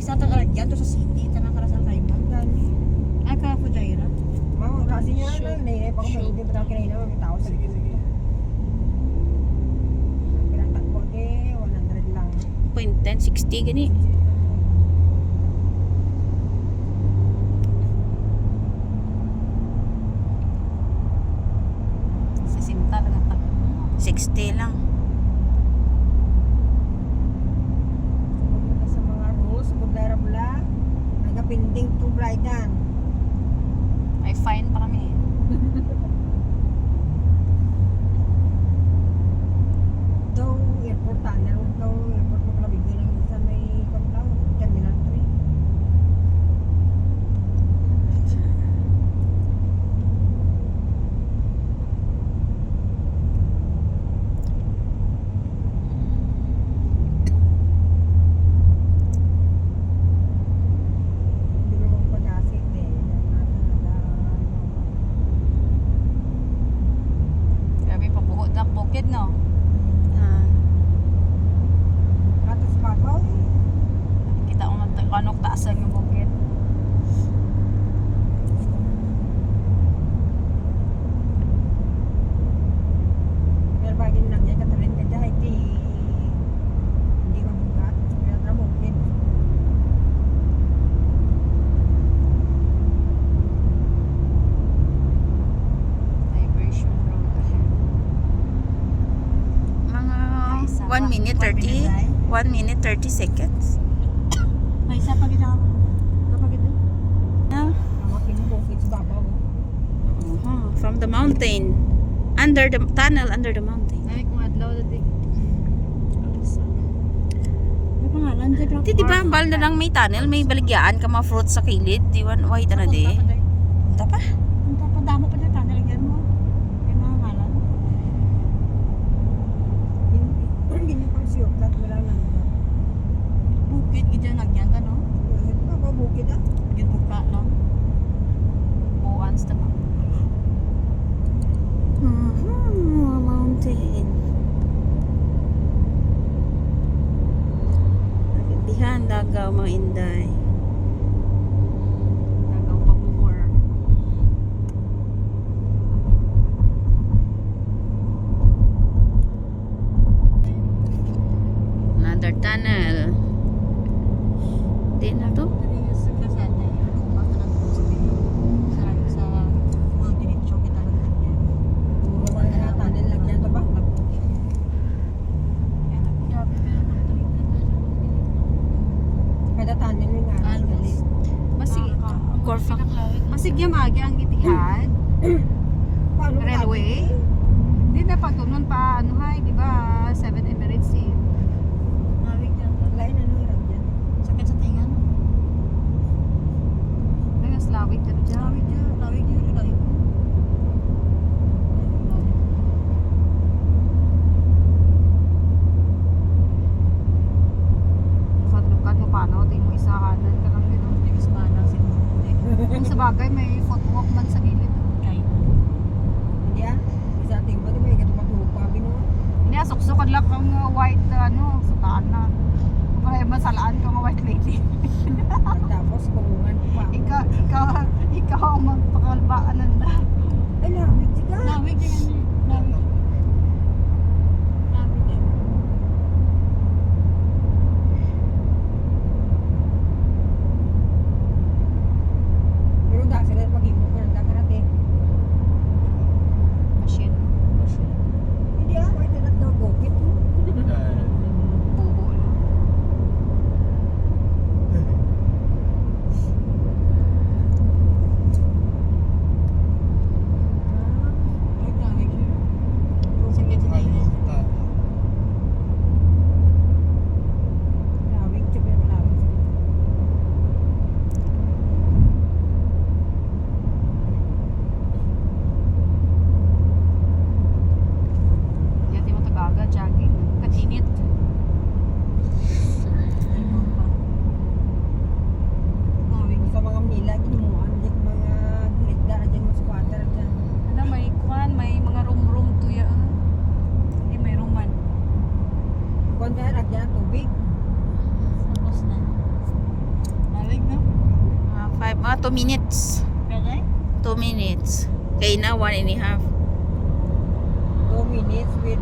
Isa tagalan dyan to sa city. Tanang karasal kayo man. Gani. Ay, ka po Jaira. Mau kasi niya na nai pa ko hindi pa kinay na mga tao sa Sige, sige. Bilang takbo ke 100 lang. 0.1060 gani. Sisinta lang ta. 60 lang. Sumod sa mga rules, budara mula nagapinding to Brighton. May fine pa kami. Daw airport tunnel, daw airport mo kalabigay ng isa may kamlaw, Terminal 3. Hindi mo magpagasit eh. Grabe pa bukod na bukid no. Ah, Atas babaw eh. Kita ko anok taasan ng bukid. Pero bagay lang yan, katarin ka dyan, hindi mabugat. Pero tramukid. Diversion road ahead. mga Ay, isa 1 pa. minute 1 30 minute, ay. 1 minute 30 seconds. May isa pa gina ako. Kapag ito. Ah, Mawakin mo bukid sa babaw. from the mountain. Under the tunnel, under the mountain. Ay, kung adlaw dati. May pangalan dyan. Di ba, bal na lang may tunnel, may baligyaan ka mga fruits sa kilid. Di ba, why na di? Punta pa. Punta pa damo pa na tanalagyan mo. May mga ngalan. Hindi pang siyoklat, wala nang ba. Bukid gidyan nagyan ta no. Babaw bukid ah. Gid buka no. Buwans ta ba. Mountain. Dihan, dagaw, mga inday. Nagaw pa more. Another tunnel. Di na to. Sa kasada yung baka na to sa mga diretso kita lang din. Puro ba na tunnel lang yan, ba? Kada tunnel may nga. Almost. Masig. Corfa. Masig yung agi ang Itihad. Paano Railway. Di na pagtunon pa ano hay, di ba? 7 Emirates eh. Mawig yan. Lain na nang hirap yan. Sakit sa tingan. Ay, mas lawig ka dyan. Lawig yan. Lawig yan. Lawig yan. Lukat mo paano? Di mo isahanan ka lang dito. Di mo isahanan kung sa bagay may footwalk man sa gilid. Kahit. Hindi ah. Isa ating ba, di ba? Ikatumatulupa, binuha. Hindi, suksukad lang kang white, ano, sa tahanan. Kaya masalaan ka nga white lady. Tapos, kurungan pa. Ikaw ang magpakalbaan ng lahat. Ay, lamig siya. Lawig yan. Lawig. Lawig yan. Pero dahil sila pag-ibig ko ng dakarate. Machine. Hindi ah, may tanak daw gopit mo. Bubo lang. Mga 2 minutes. Pwede? 2 minutes. Kaya na 1.5. 2 minutes with